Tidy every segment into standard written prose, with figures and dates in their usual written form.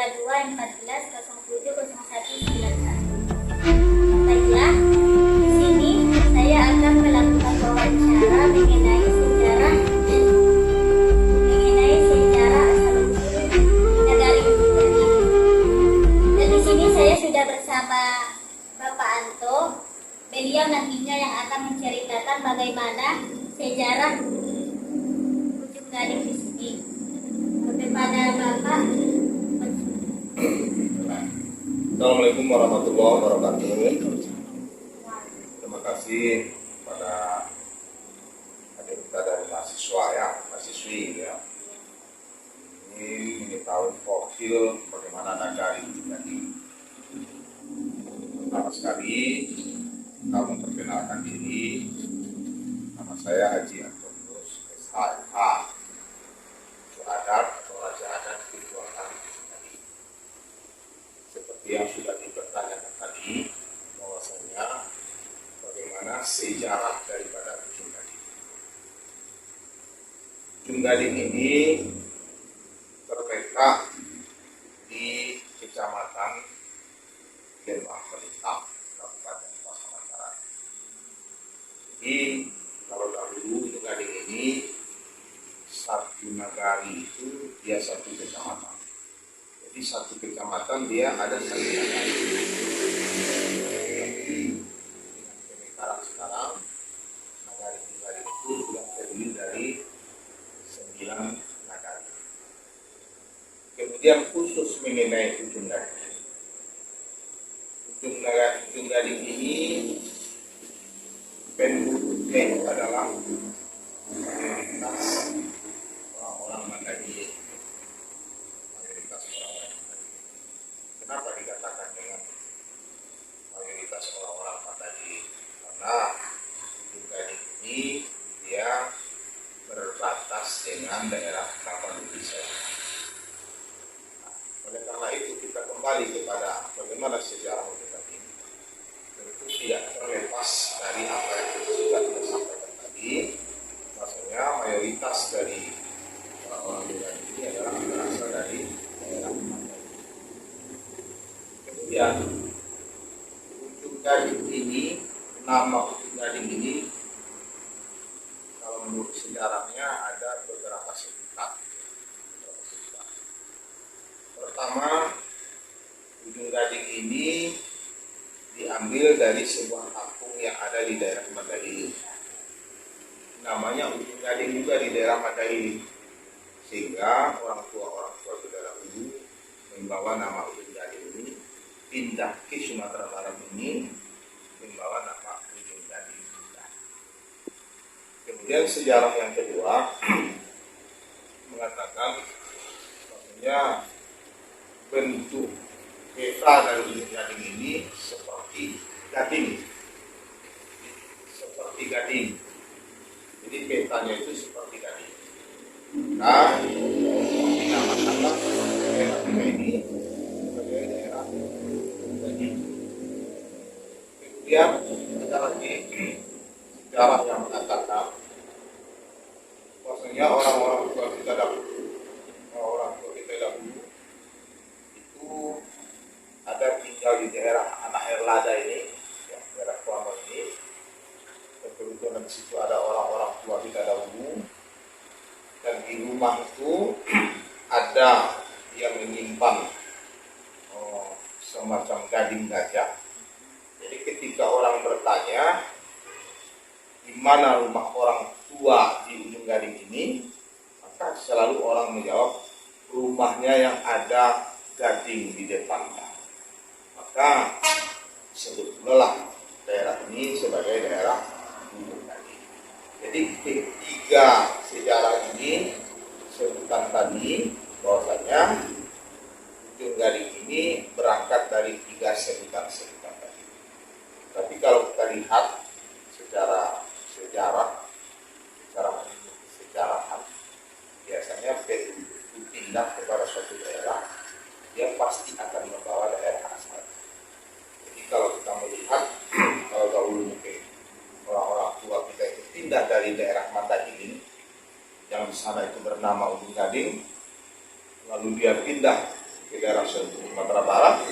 Baiklah, di sini saya akan melakukan wawancara mengenai sejarah asal-usul negari Ujung Gading. Dan di sini saya sudah bersama Bapak Anto. Beliau nantinya yang akan menceritakan bagaimana sejarah Ujung Gading di sini. Kepada Bapak. Assalamualaikum warahmatullahi wabarakatuh. Terima kasih pada adik kita dari mahasiswa ya, mahasiswi ya. Ini tahu fosil bagaimana nagari Ujung Gading. Pertama sekali, kita memperkenalkan diri. Nama saya Haji Antonius SHMH, adat atau raja adat Kejuangan Ujung Gading. Seperti yang sudah dipertanyakan tadi, bahwasanya bagaimana sejarah daripada Ujung Gading. Ujung Gading ini terletak di Kecamatan Lembah Melintang, Kabupaten Pasaman Barat. Jadi kalau dahulu Ujung Gading ini satu nagari itu dia satu kecamatan. Jadi satu kecamatan dia ada satu nagari. Dengan pemekaran sekarang, nagari itu sudah terdiri dari 9 nagari. Kemudian khusus mengenai Ujung Gading. Ujung Gading ini penduduknya adalah mayoritas orang Mandailing. Mayoritas orang Mandailing. Kenapa dikatakan dengan mayoritas orang-orang Mandailing? Karena Ujung Gading ini dia berbatas dengan daerah Tapanuli. Nah, oleh karena itu kita kembali kepada bagaimana sejarah Ujung Gading. Tentu tidak terlepas dari apa yang sudah kita sampaikan tadi. Maksudnya mayoritas dari orang Ujung Gading ini adalah berasal dari daerah Mandailing. Kemudian Ujung Gading ini, nama Ujung Gading ini kalau menurut sejarahnya ada beberapa sebutan. Pertama, Ujung Gading ini diambil dari sebuah kampung yang ada di daerah Mandailing. Namanya Ujung Gading juga di daerah Mandailing, sehingga orang tua kita dahulu membawa nama Ujung Gading ini pindah ke Sumatera Barat ini membawa nama Ujung Gading. Kemudian sejarah yang kedua mengatakan bahwasanya bentuk peta dari Ujung Gading ini seperti gading. Jadi petanya itu seperti gading. Nah, dinamakanlah daerah ini sebagai daerah gading. Kemudian ada lagi sejarah yang mengatakan bahwasanya orang-orang tua kita dahulu itu ada tinggal di daerah Anak Air Lada ini, ya, daerah Kuamon ini. Kebetulan di situ ada orang-orang tua kita dahulu, dan di rumah itu ada yang menyimpan semacam gading gajah. Jadi ketika orang bertanya di mana rumah orang tua di Ujung Gading ini, maka selalu orang menjawab rumahnya yang ada gading di depannya. Maka disebut pula daerah ini sebagai daerah Ujung Gading. Jadi ketiga sejarah ini sebutan tadi bahwasanya Ujung Gading ini berangkat dari 3 sebutan tadi. Tapi kalau kita lihat secara sejarahan, biasanya penduduk pindah kepada suatu daerah, dia pasti akan membawa daerah asal. Jadi kalau kita melihat, kalau dahulu mungkin orang-orang tua kita itu pindah dari daerah Mandailing yang di sana itu bernama Ujung Gading, lalu dia pindah ke daerah Sumatera Barat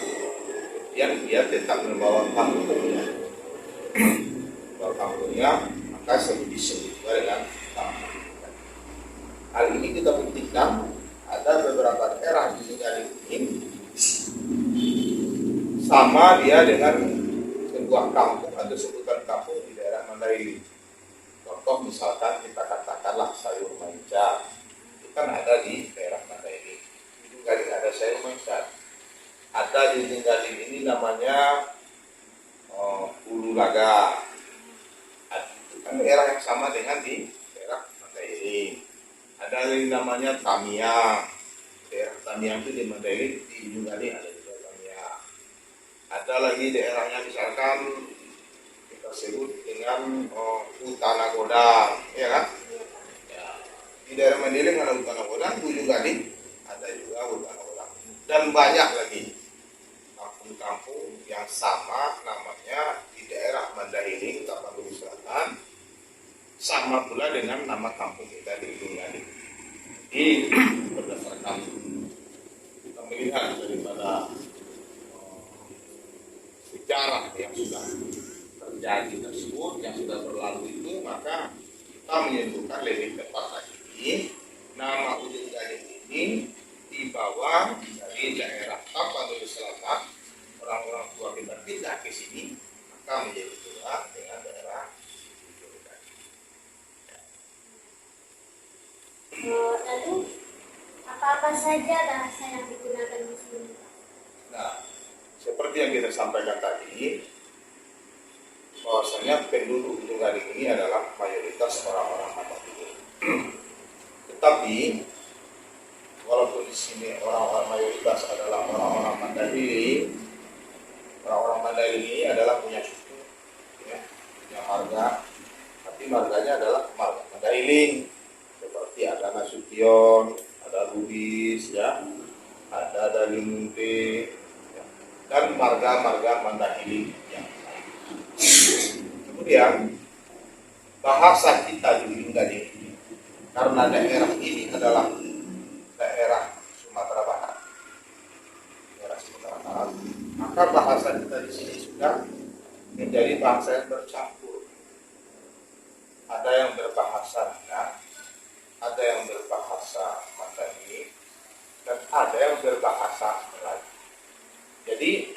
yang dia tetap membawa kampungnya, maka disebut juga dengan kampung. Hal ini kita buktikan ada beberapa daerah di negara ini sama dia dengan sebuah kampung atau sebutan kampung di daerah Mandailing. Contoh misalkan kita katakanlah sayur maica, itu kan ada di daerah Mandailing. Di Ujunggaling ada sayur maica. Ada di Ujunggaling ini namanya Ulu Laga. Itu kan daerah yang sama dengan di daerah Mandailing. Ada yang namanya Tamiang. Daerah Tamiang itu di Mandailing, di Ujunggaling ada juga Tamiang. Ada lagi daerahnya misalkan kita sebut dengan Utana Godang, ya kan? Ya. Di daerah Mandailing ada Utana Godang, di Ujunggaling ada juga Utana Godang. Dan banyak lagi kampung-kampung yang sama namanya di daerah Mandailing, Tapanuli Selatan, sama pula dengan nama kampung kita di Ujunggaling. Jadi berdasarkan kita melihat daripada sejarah yang sudah terjadi tersebut, yang sudah berlalu itu, maka kita menyimpulkan lebih tepat lagi nama Ujunggaling ini dibawa dari daerah Tapanuli Selatan. Orang-orang tua kita pindah ke sini, maka menjadi tua dengan daerah Ujunggaling. Lalu apa-apa saja bahasa yang digunakan di sini? Nah, seperti yang kita sampaikan tadi, bahwasanya penduduk Ujunggaling ini adalah mayoritas orang-orang Mandailing. Tetapi walaupun di sini orang-orang mayoritas adalah orang-orang Mandailing, orang-orang Mandailing ini adalah punya suku, ya, punya marga, tapi marganya adalah marga Mandailing. Seperti ada Nasution, ada Lubis, ya, ada Dalimumpe, ya, dan marga-marga Mandailing yang lain. Kemudian bahasa kita di Ujunggaling ini, karena daerah ini adalah daerah Sumatera Barat, maka bahasa kita di sini sudah menjadi bahasa yang bercampur. Ada yang berbahasa Minang, ada yang berbahasa Mandailing, dan ada yang berbahasa Melayu. Jadi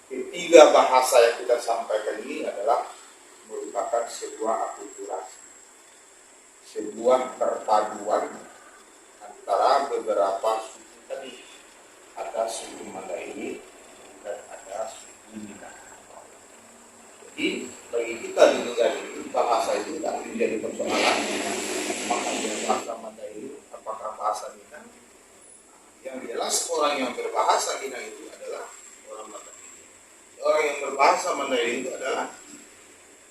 ketiga bahasa yang kita sampaikan ini adalah merupakan sebuah akulturasi, sebuah perpaduan antara beberapa suku tadi. Ada suku Mandailing dan ada suku Minang. Jadi bagi kita di negara ini bahasa itu tidak menjadi persoalan. Apakah bahasa Mandailing, apakah bahasa Minang? Yang jelas orang yang berbahasa Minang itu adalah orang Mandailing. Orang yang berbahasa Mandailing itu adalah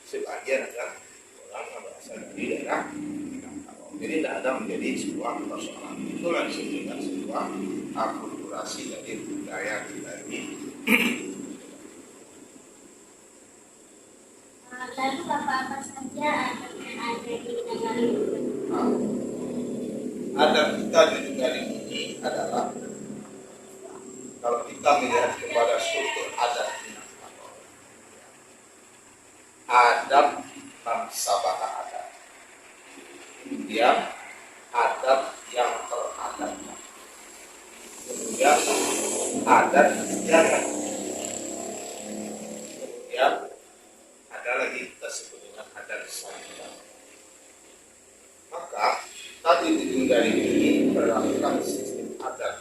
sebagian adalah orang yang berasal dari daerah Minang. Jadi tidak ada menjadi sebuah persoalan. Itulah disebutkan sebuah akulturasi dari budaya kita ini. Lalu apa-apa saja adat yang ada di negara ini? Adat kita di negara ini adalah, kalau kita melihat kepada struktur adat Minangkabau, adat bangsa Batak adat, kemudian adat yang teradat, kemudian adat jangan, kemudian ada lagi kita sebut dengan adat sanita. Maka tadi di Ujunggaling ini berdasarkan sistem adat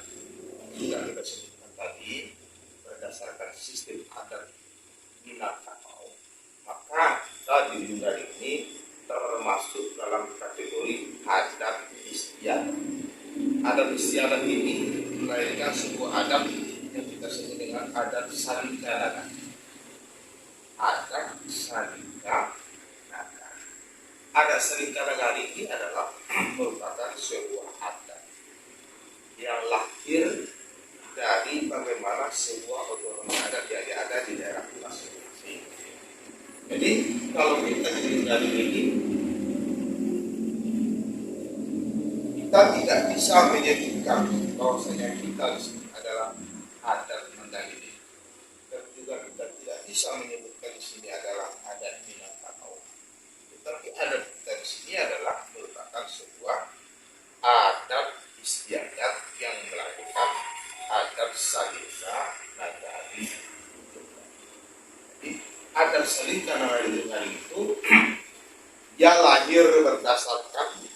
yang kita sebutkan tadi, berdasarkan sistem adat Minangkabau, maka tadi di Ujunggaling ini termasuk dalam kategori adat istiadat. Adat istiadat ini melahirkan sebuah adat yang kita sebut dengan adat salingkanaga. Adat salingkanaga. Adat salingkanaga ini adalah merupakan sebuah adat yang lahir dari bagaimana sebuah otonomi adat yang ada di daerah masing-masing. Jadi kalau kita dari ini, kita tidak bisa menyebut menyebutkan bahwasanya kita di sini adalah adat Mandailing. Dan juga kita tidak bisa menyebutkan di sini adalah adat Minangkabau. Tetapi adat kita di sini adalah merupakan sebuah adat istiadat yang melahirkan adat Salika Nagari. Jadi adat Salika Nagari itu dia lahir berdasarkan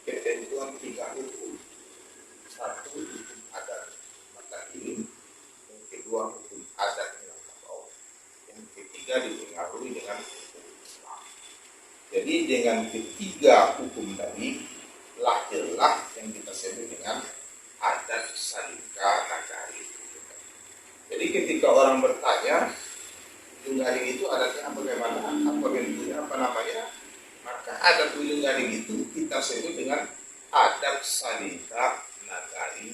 ketentuan 3 hukum. 1 hukum adat Mandailing, yang kedua hukum adat Minangkabau, yang ketiga dipengaruhi dengan hukum Islam. Jadi dengan ketiga hukum tadi lahirlah yang kita sebut dengan adat Salika Nagari. Jadi ketika orang bertanya Ujung Gading itu adatnya bagaimana, apa bentuknya, apa namanya, maka adat Ujung Gading itu kita sebut dengan adat Salika Nagari.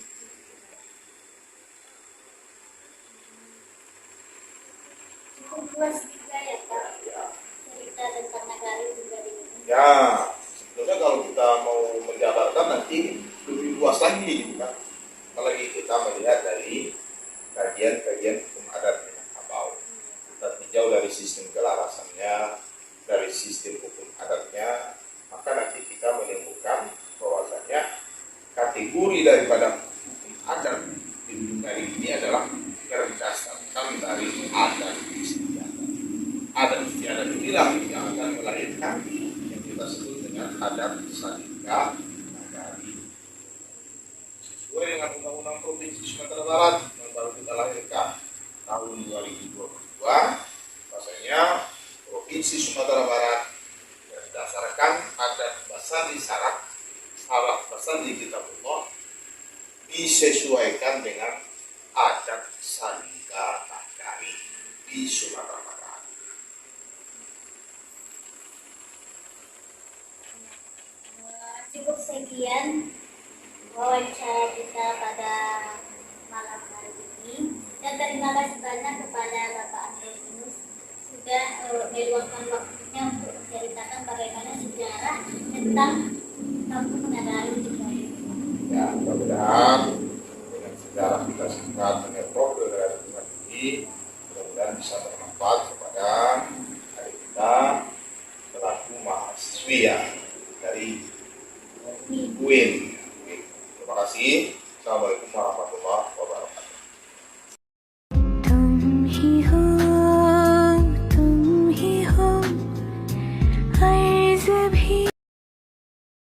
Cukup luas juga ya Pak, cerita tentang Nagari juga di sini. Ya, sebetulnya kalau kita mau menjabarkan nanti lebih luas lagi, kan? Apalagi kita melihat dari kajian-kajian hukum adat Minangkabau. Kita tinjau dari sistem kelarasannya, dari sistem hukum adatnya, maka nanti kita menemukan bahwasanya kategori daripada hukum adat di Ujung Gading ini adalah berdasarkan dari adat istiadat. Adat istiadat inilah yang akan melahirkan yang kita sebut dengan adat Salika Nagari. Sesuai dengan Undang-Undang Provinsi Sumatera Barat yang baru kita lahirkan tahun 2022, bahwasanya Provinsi Sumatera Barat berdasarkan adat Basandi Sarak Basandi Kitabullah disesuaikan dengan adat Salika Nagari di Sumatera Barat. Cukup sekian wawancara kita